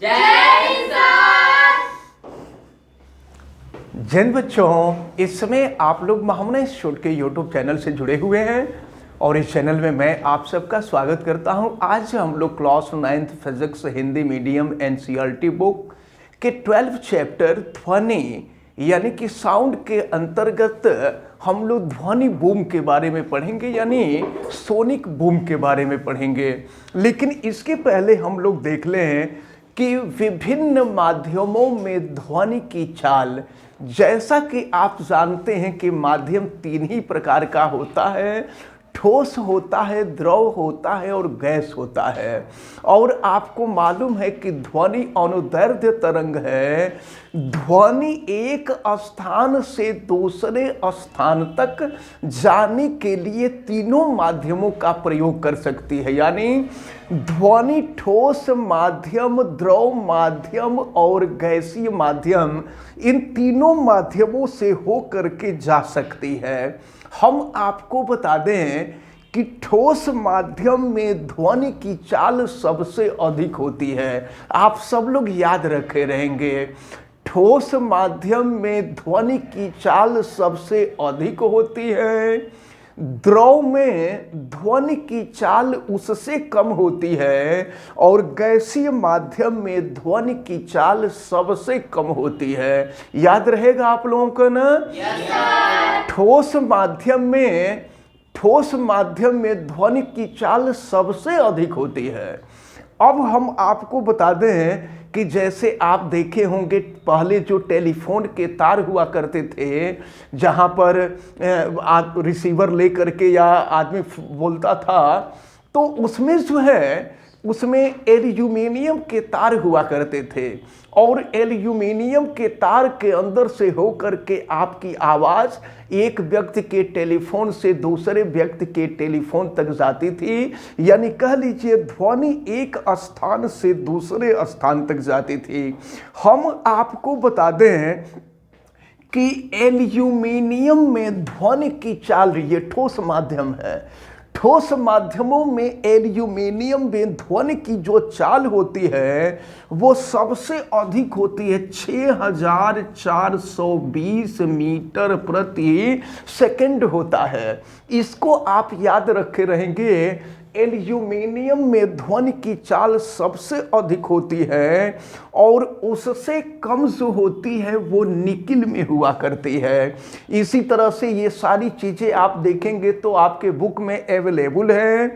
जैन बच्चों, इस समय आप लोग महामना स्टूड के यूट्यूब चैनल से जुड़े हुए हैं और इस चैनल में मैं आप सबका स्वागत करता हूं। आज हम लोग class 9th physics Hindi medium NCERT book के 12th चैप्टर ध्वनि यानी कि साउंड के अंतर्गत हम लोग ध्वनि बूम के बारे में पढ़ेंगे, यानी सोनिक बूम के बारे में पढ़ेंगे। लेकिन इसके पहले हम लोग देख लें कि विभिन्न माध्यमों में ध्वनि की चाल, जैसा कि आप जानते हैं कि माध्यम 3 ही प्रकार का होता है, ठोस होता है, द्रव होता है और गैस होता है। और आपको मालूम है कि ध्वनि अनुदैर्ध्य तरंग है। ध्वनि एक स्थान से दूसरे स्थान तक जाने के लिए तीनों माध्यमों का प्रयोग कर सकती है, यानी ध्वनि ठोस माध्यम, द्रव माध्यम और गैसीय माध्यम, इन तीनों माध्यमों से हो करके जा सकती है। हम आपको बता दें कि ठोस माध्यम में ध्वनि की चाल सबसे अधिक होती है। आप सब लोग याद रखे रहेंगे, ठोस माध्यम में ध्वनि की चाल सबसे अधिक होती है। द्रव में ध्वनि की चाल उससे कम होती है और गैसीय माध्यम में ध्वनि की चाल सबसे कम होती है। याद रहेगा आप लोगों को ना? ठोस माध्यम में ध्वनि की चाल सबसे अधिक होती है। अब हम आपको बता दें कि जैसे आप देखे होंगे पहले जो टेलीफोन के तार हुआ करते थे, जहां पर रिसीवर लेकर के या आदमी बोलता था, तो उसमें जो है उसमें एल्यूमिनियम के तार हुआ करते थे और एल्यूमिनियम के तार के अंदर से होकर के आपकी आवाज़ एक व्यक्ति के टेलीफोन से दूसरे व्यक्ति के टेलीफोन तक जाती थी, यानी कह लीजिए ध्वनि एक स्थान से दूसरे स्थान तक जाती थी। हम आपको बता दें कि एल्यूमिनियम में ध्वनि की चाल, ये ठोस माध्यम है, ठोस माध्यमों में एल्यूमिनियम में ध्वनि की जो चाल होती है वो सबसे अधिक होती है, 6420 मीटर प्रति सेकंड होता है। इसको आप याद रखे रहेंगे, एल्यूमिनियम में ध्वनि की चाल सबसे अधिक होती है और उससे कम जो होती है वो निकिल में हुआ करती है। इसी तरह से ये सारी चीज़ें आप देखेंगे तो आपके बुक में अवेलेबल है।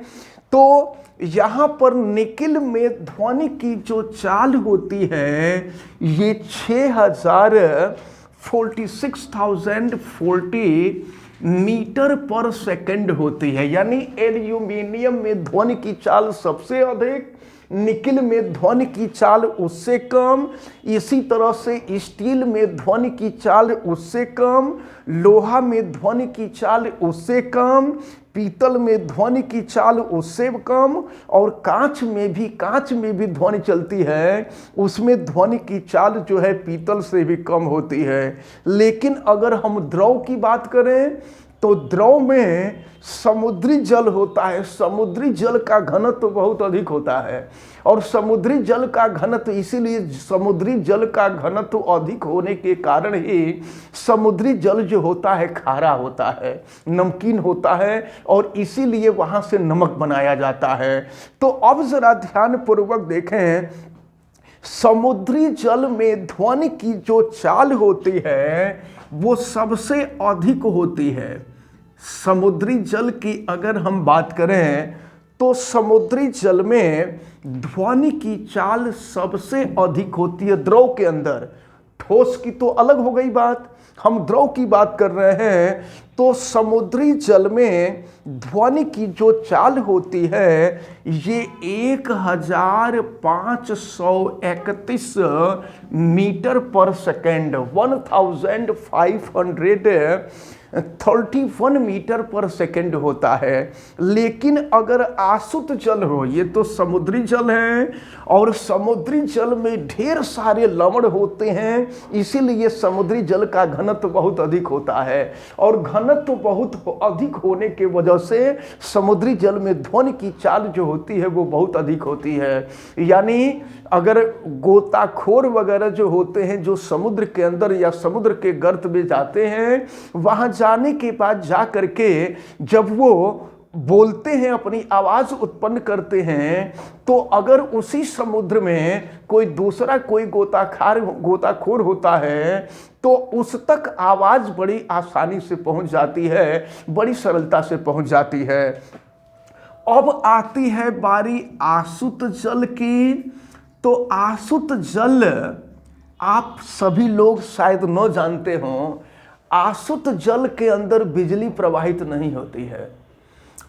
तो यहाँ पर निकिल में ध्वनि की जो चाल होती है ये 46,040 मीटर पर सेकंड होती है, यानी एल्यूमिनियम में ध्वनि की चाल सबसे अधिक, निकिल में ध्वनि की चाल उससे कम, इसी तरह से स्टील में ध्वनि की चाल उससे कम, लोहा में ध्वनि की चाल उससे कम, पीतल में ध्वनि की चाल उससे कम और कांच में भी ध्वनि चलती है, उसमें ध्वनि की चाल जो है पीतल से भी कम होती है। लेकिन अगर हम द्रव की बात करें तो द्रव में समुद्री जल होता है, समुद्री जल का घनत्व तो बहुत अधिक होता है और समुद्री जल का घनत्व, इसीलिए समुद्री जल का घनत्व अधिक होने के कारण ही समुद्री जल जो होता है खारा होता है, नमकीन होता है और इसीलिए वहां से नमक बनाया जाता है। तो अब जरा ध्यान पूर्वक देखें, समुद्री जल में ध्वनि की जो चाल होती है वो सबसे अधिक होती है। समुद्री जल की अगर हम बात करें तो समुद्री जल में ध्वनि की चाल सबसे अधिक होती है द्रव के अंदर। ठोस की तो अलग हो गई बात, हम द्रव की बात कर रहे हैं। तो समुद्री जल में ध्वनि की जो चाल होती है ये 1531 मीटर पर सेकेंड, 1531 31 मीटर पर सेकंड होता है। लेकिन अगर आसुत जल हो, ये तो समुद्री जल है और समुद्री जल में ढेर सारे लवण होते हैं, इसीलिए समुद्री जल का घनत्व बहुत अधिक होता है और घनत्व बहुत अधिक होने के वजह से समुद्री जल में ध्वनि की चाल जो होती है वो बहुत अधिक होती है। यानी अगर गोताखोर वगैरह जो होते हैं, जो समुद्र के अंदर या समुद्र के गर्त में जाते हैं, वहां जाने के बाद जा करके जब वो बोलते हैं, अपनी आवाज उत्पन्न करते हैं, तो अगर उसी समुद्र में कोई दूसरा कोई गोताखोर होता है तो उस तक आवाज बड़ी आसानी से पहुंच जाती है, बड़ी सरलता से पहुंच जाती है। अब आती है बारी आसुत जल की। तो आसुत जल आप सभी लोग शायद न जानते हों, आसुत जल के अंदर बिजली प्रवाहित नहीं होती है।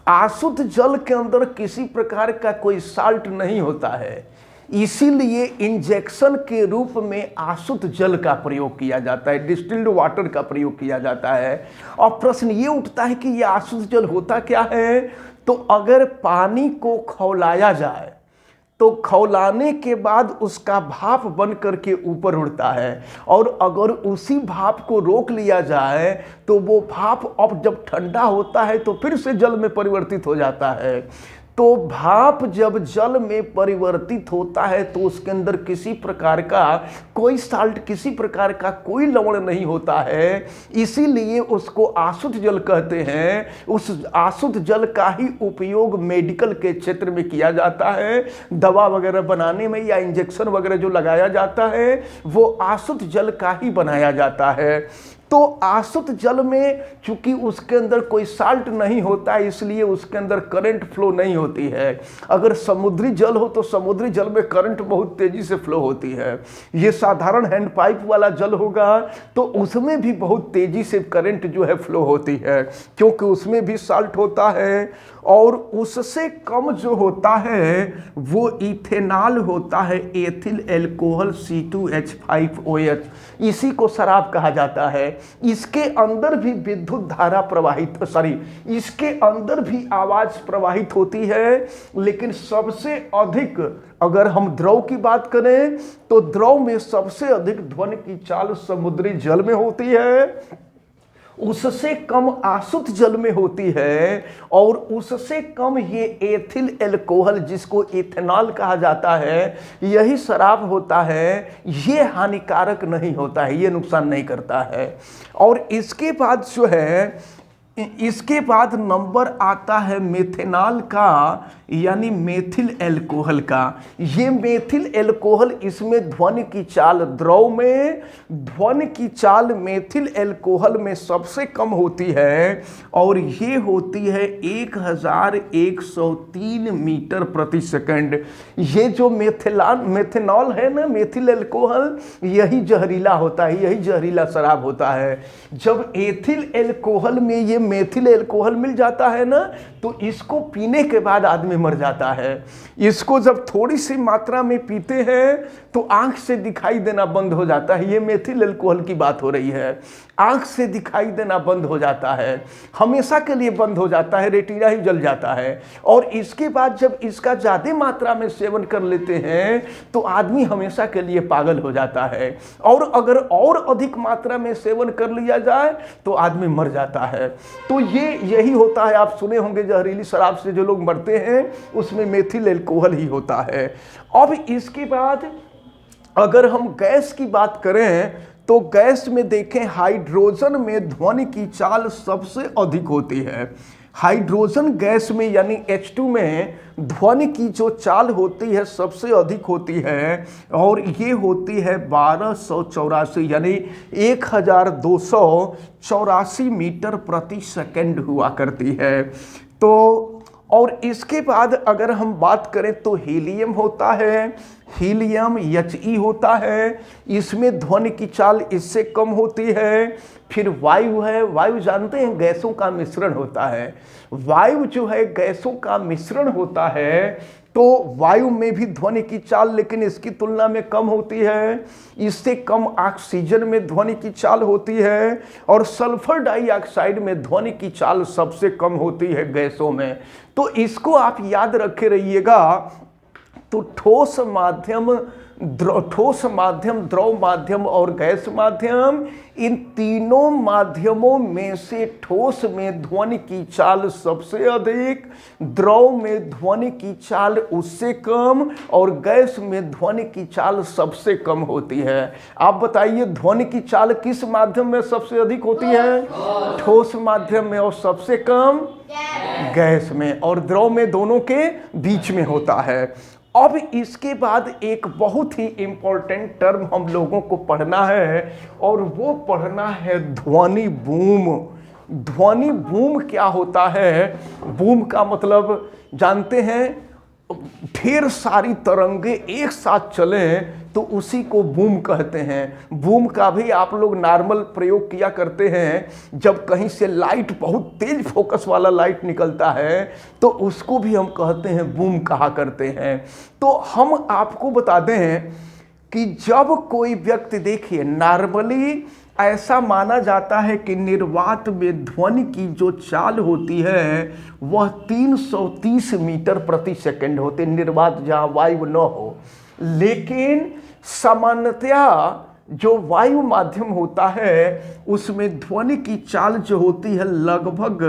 आसुत जल के अंदर किसी प्रकार का कोई साल्ट नहीं होता है, इसीलिए इंजेक्शन के रूप में आसुत जल का प्रयोग किया जाता है, डिस्टिल्ड वाटर का प्रयोग किया जाता है। और प्रश्न ये उठता है कि यह आसुत जल होता क्या है? तो अगर पानी को खौलाया जाए तो खौलाने के बाद उसका भाप बन करके ऊपर उड़ता है, और अगर उसी भाप को रोक लिया जाए तो वो भाप अब जब ठंडा होता है तो फिर से जल में परिवर्तित हो जाता है। तो भाप जब जल में परिवर्तित होता है तो उसके अंदर किसी प्रकार का कोई साल्ट, किसी प्रकार का कोई लवण नहीं होता है, इसीलिए उसको आसुत जल कहते हैं। उस आसुत जल का ही उपयोग मेडिकल के क्षेत्र में किया जाता है, दवा वगैरह बनाने में या इंजेक्शन वगैरह जो लगाया जाता है वो आसुत जल का ही बनाया जाता है। तो आसुत जल में चूंकि उसके अंदर कोई साल्ट नहीं होता है, इसलिए उसके अंदर करंट फ्लो नहीं होती है। अगर समुद्री जल हो तो समुद्री जल में करंट बहुत तेजी से फ्लो होती है। ये साधारण हैंड पाइप वाला जल होगा तो उसमें भी बहुत तेजी से करंट जो है फ्लो होती है, क्योंकि उसमें भी साल्ट होता है। और उससे कम जो होता है वो इथेनॉल होता है, एथिल एल्कोहल C2H5OH, इसी को शराब कहा जाता है। इसके अंदर भी विद्युत धारा प्रवाहित, इसके अंदर भी आवाज प्रवाहित होती है। लेकिन सबसे अधिक अगर हम द्रव की बात करें तो द्रव में सबसे अधिक ध्वनि की चाल समुद्री जल में होती है, उससे कम आसुत जल में होती है, और उससे कम ये एथिल एल्कोहल जिसको इथेनॉल कहा जाता है, यही शराब होता है। ये हानिकारक नहीं होता है, ये नुकसान नहीं करता है। और इसके बाद जो है, इसके बाद नंबर आता है मेथेनॉल का, यानी मेथिल एल्कोहल का। ये मेथिल एल्कोहल, इसमें ध्वनि की चाल, द्रव में ध्वनि की चाल मेथिल एल्कोहल में सबसे कम होती है, और ये होती है 1103 मीटर प्रति सेकंड। ये जो मेथेनॉल है ना, मेथिल एल्कोहल, यही जहरीला होता है, यही जहरीला शराब होता है। जब एथिल एल्कोहल में ये मेथिल एल्कोहल मिल जाता है ना, तो इसको पीने के बाद आदमी मर जाता है। इसको जब थोड़ी सी मात्रा में पीते हैं तो आंख से दिखाई देना बंद हो जाता है। ये मेथिल एल्कोहल की बात हो रही है। आंख से दिखाई देना बंद हो जाता है, हमेशा के लिए बंद हो जाता है, रेटिना ही जल जाता है। और इसके बाद जब इसका ज्यादा मात्रा में सेवन कर लेते हैं तो आदमी हमेशा के लिए पागल हो जाता है, और अगर और अधिक मात्रा में सेवन कर लिया जाए तो आदमी मर जाता है। तो यही होता है। आप सुने होंगे जहरीली शराब से जो लोग मरते हैं उसमें मेथिल एल्कोहल ही होता है। अब इसके बाद अगर हम गैस की बात करें तो गैस में देखें, हाइड्रोजन में ध्वनि की चाल सबसे अधिक होती है। हाइड्रोजन गैस में यानी H2 में ध्वनि की जो चाल होती है सबसे अधिक होती है, और ये होती है 1284 यानी 1284 मीटर प्रति सेकंड हुआ करती है। तो और इसके बाद अगर हम बात करें तो हीलियम होता है, हीलियम He होता है, इसमें ध्वनि की चाल इससे कम होती है। फिर वायु है, वायु जानते हैं गैसों का मिश्रण होता है। वायु जो है गैसों का मिश्रण होता है, तो तो वायु में भी ध्वनि की चाल लेकिन इसकी तुलना में कम होती है। इससे कम ऑक्सीजन में ध्वनि की चाल होती है और सल्फर डाइऑक्साइड में ध्वनि की चाल सबसे कम होती है गैसों में। तो इसको आप याद रखे रहिएगा। तो ठोस माध्यम, द्रव माध्यम और गैस माध्यम, इन तीनों माध्यमों में से ठोस में ध्वनि की चाल सबसे अधिक, द्रव में ध्वनि की चाल उससे कम और गैस में ध्वनि की चाल सबसे कम होती है। आप बताइए ध्वनि की चाल किस माध्यम में सबसे अधिक होती है? ठोस माध्यम में, और सबसे कम गैस में, और द्रव में दोनों के बीच में होता है। अब इसके बाद एक बहुत ही इंपॉर्टेंट टर्म हम लोगों को पढ़ना है और वो पढ़ना है ध्वनि बूम। ध्वनि बूम क्या होता है? बूम का मतलब जानते हैं, ढेर सारी तरंगे एक साथ चलें तो उसी को बूम कहते हैं। बूम का भी आप लोग नॉर्मल प्रयोग किया करते हैं। जब कहीं से लाइट, बहुत तेज फोकस वाला लाइट निकलता है तो उसको भी हम कहते हैं बूम कहा करते हैं। तो हम आपको बता दें कि जब कोई व्यक्ति, देखिए नॉर्मली ऐसा माना जाता है कि निर्वात में ध्वनि की जो चाल होती है वह 330 मीटर प्रति सेकंड होते, निर्वात जहाँ वायु न हो। लेकिन सामान्यतया जो वायु माध्यम होता है उसमें ध्वनि की चाल जो होती है लगभग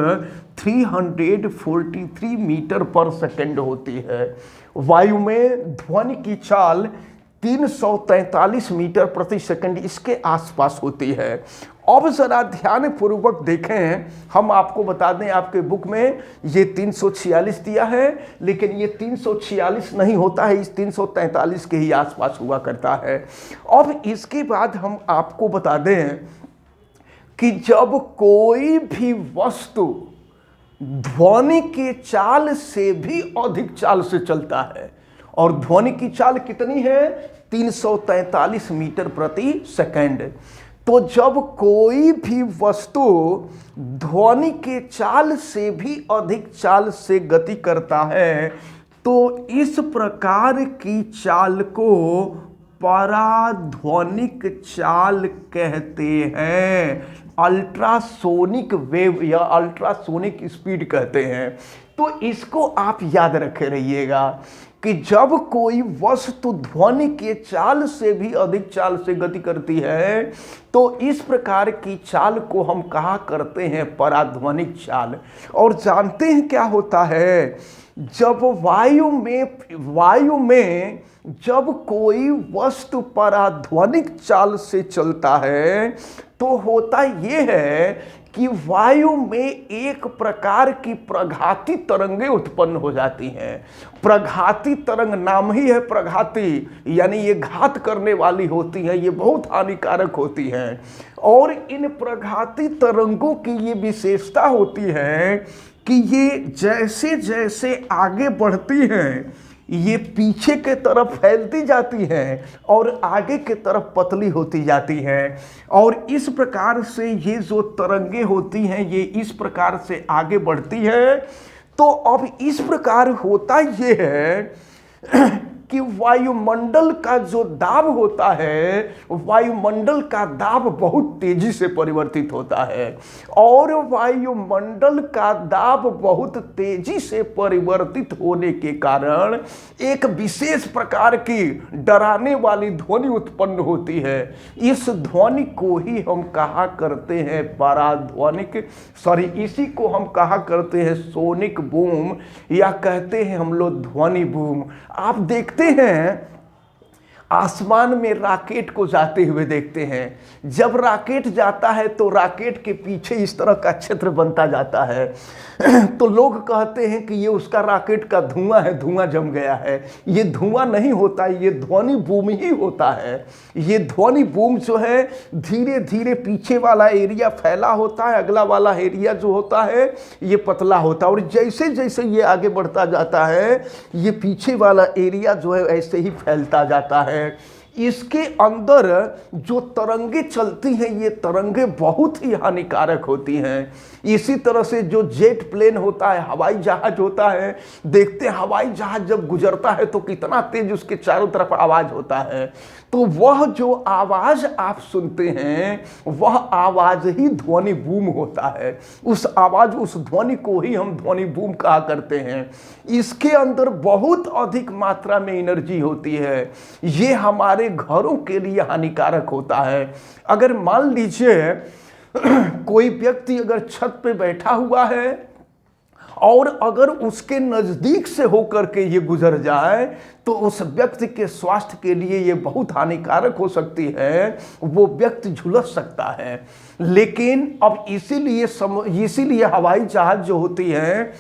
343 मीटर पर सेकंड होती है। वायु में ध्वनि की चाल 343 मीटर प्रति सेकंड इसके आसपास होती है। अब जरा ध्यान पूर्वक देखें, हम आपको बता दें आपके बुक में ये 346 दिया है, लेकिन ये 346 नहीं होता है, इस 343 के ही आसपास हुआ करता है। अब इसके बाद हम आपको बता दें कि जब कोई भी वस्तु ध्वनि के चाल से भी अधिक चाल से चलता है, और ध्वनि की चाल कितनी है? 343 मीटर प्रति सेकंड। तो जब कोई भी वस्तु ध्वनि के चाल से भी अधिक चाल से गति करता है तो इस प्रकार की चाल को पराध्वनिक चाल कहते हैं। अल्ट्रासोनिक वेव या अल्ट्रासोनिक स्पीड कहते हैं। तो इसको आप याद रखे रहिएगा कि जब कोई वस्तु ध्वनि के चाल से भी अधिक चाल से गति करती है तो इस प्रकार की चाल को हम कहा करते हैं पराध्वनिक चाल। और जानते हैं क्या होता है? जब वायु में जब कोई वस्तु पराध्वनिक चाल से चलता है तो होता यह है कि वायु में एक प्रकार की प्रघाती तरंगें उत्पन्न हो जाती हैं। प्रघाती तरंग नाम ही है प्रघाती, यानी ये घात करने वाली होती हैं, ये बहुत हानिकारक होती हैं। और इन प्रघाती तरंगों की ये विशेषता होती है कि ये जैसे जैसे आगे बढ़ती हैं ये पीछे के तरफ फैलती जाती हैं और आगे के तरफ पतली होती जाती हैं। और इस प्रकार से ये जो तरंगे होती हैं ये इस प्रकार से आगे बढ़ती है। तो अब इस प्रकार होता ये है कि वायुमंडल का जो दाब होता है, वायुमंडल का दाब बहुत तेजी से परिवर्तित होता है। और वायुमंडल का दाब बहुत तेजी से परिवर्तित होने के कारण एक विशेष प्रकार की डराने वाली ध्वनि उत्पन्न होती है। इस ध्वनि को ही हम कहा करते हैं पराध्वनिक, इसी को हम कहा करते हैं सोनिक बूम, या कहते हैं हम लोग ध्वनि बूम। आप देखते हैं आसमान में रॉकेट को जाते हुए देखते हैं। जब रॉकेट जाता है तो रॉकेट के पीछे इस तरह का क्षेत्र बनता जाता है तो लोग कहते हैं कि ये उसका रॉकेट का धुआं है, धुआं जम गया है। ये धुआं नहीं होता, ये ध्वनि बूम ही होता है। ये ध्वनि बूम जो है धीरे धीरे पीछे वाला एरिया फैला होता है, अगला वाला एरिया जो होता है ये पतला होता है, और जैसे जैसे ये आगे बढ़ता जाता है ये पीछे वाला एरिया जो है ऐसे ही फैलता जाता है। इसके अंदर जो तरंगे चलती हैं ये तरंगे बहुत ही हानिकारक होती हैं। इसी तरह से जो जेट प्लेन होता है, हवाई जहाज होता है, देखते हैं हवाई जहाज जब गुजरता है तो कितना तेज उसके चारों तरफ आवाज होता है। तो वह जो आवाज आप सुनते हैं वह आवाज ही ध्वनि बूम होता है। उस आवाज, उस ध्वनि को ही हम ध्वनि बूम कहा करते हैं। इसके अंदर बहुत अधिक मात्रा में एनर्जी होती है। ये हमारे घरों के लिए हानिकारक होता है। अगर मान लीजिए कोई व्यक्ति अगर छत पे बैठा हुआ है और अगर उसके नजदीक से होकर के ये गुजर जाए तो उस व्यक्ति के स्वास्थ्य के लिए ये बहुत हानिकारक हो सकती है, वो व्यक्ति झुलस सकता है। लेकिन अब इसीलिए हवाई जहाज जो होती है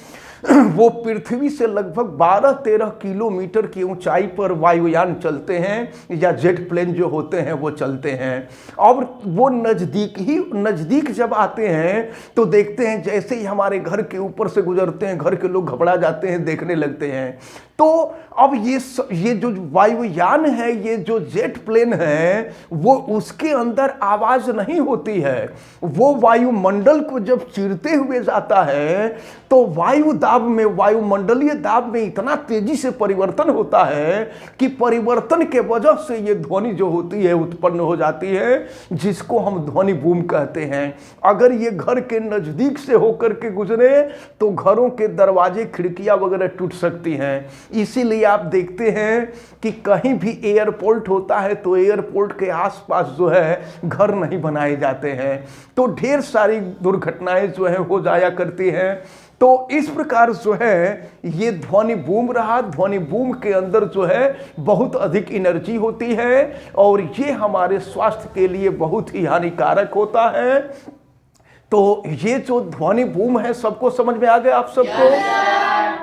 वो पृथ्वी से लगभग 12-13 किलोमीटर की ऊंचाई पर वायुयान चलते हैं या जेट प्लेन जो होते हैं वो चलते हैं। और वो नज़दीक जब आते हैं तो देखते हैं जैसे ही हमारे घर के ऊपर से गुजरते हैं घर के लोग घबरा जाते हैं, देखने लगते हैं। तो अब ये जो वायुयान है, ये जो जेट प्लेन है, वो उसके अंदर आवाज नहीं होती है। वो वायुमंडल को जब चीरते हुए जाता है तो वायुमंडलीय दाब में इतना तेजी से परिवर्तन होता है कि परिवर्तन के वजह से ये ध्वनि जो होती है उत्पन्न हो जाती है, जिसको हम ध्वनि बूम कहते हैं। अगर ये घर के नजदीक से होकर के गुजरे तो घरों के दरवाजे, खिड़कियां वगैरह टूट सकती हैं। इसीलिए आप देखते हैं कि कहीं भी एयरपोर्ट होता है तो एयरपोर्ट के आसपास जो है घर नहीं बनाए जाते हैं, तो ढेर सारी दुर्घटनाएं जो है हो जाया करती हैं। तो इस प्रकार जो है ये ध्वनि बूम रहा। ध्वनि बूम के अंदर जो है बहुत अधिक एनर्जी होती है और ये हमारे स्वास्थ्य के लिए बहुत ही हानिकारक होता है। तो ये जो ध्वनि बूम है सबको समझ में आ गया आप सबको?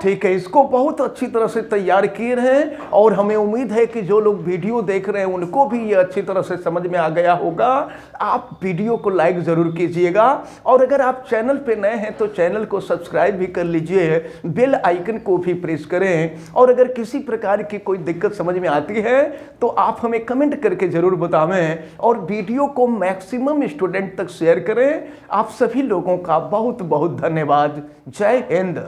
ठीक है, इसको बहुत अच्छी तरह से तैयार किए हैं और हमें उम्मीद है कि जो लोग वीडियो देख रहे हैं उनको भी ये अच्छी तरह से समझ में आ गया होगा। आप वीडियो को लाइक जरूर कीजिएगा और अगर आप चैनल पे नए हैं तो चैनल को सब्सक्राइब भी कर लीजिए, बेल आइकन को भी प्रेस करें। और अगर किसी प्रकार की कोई दिक्कत समझ में आती है तो आप हमें कमेंट करके जरूर बतावें और वीडियो को मैक्सिमम स्टूडेंट तक शेयर करें। आप सभी लोगों का बहुत बहुत धन्यवाद। जय हिंद।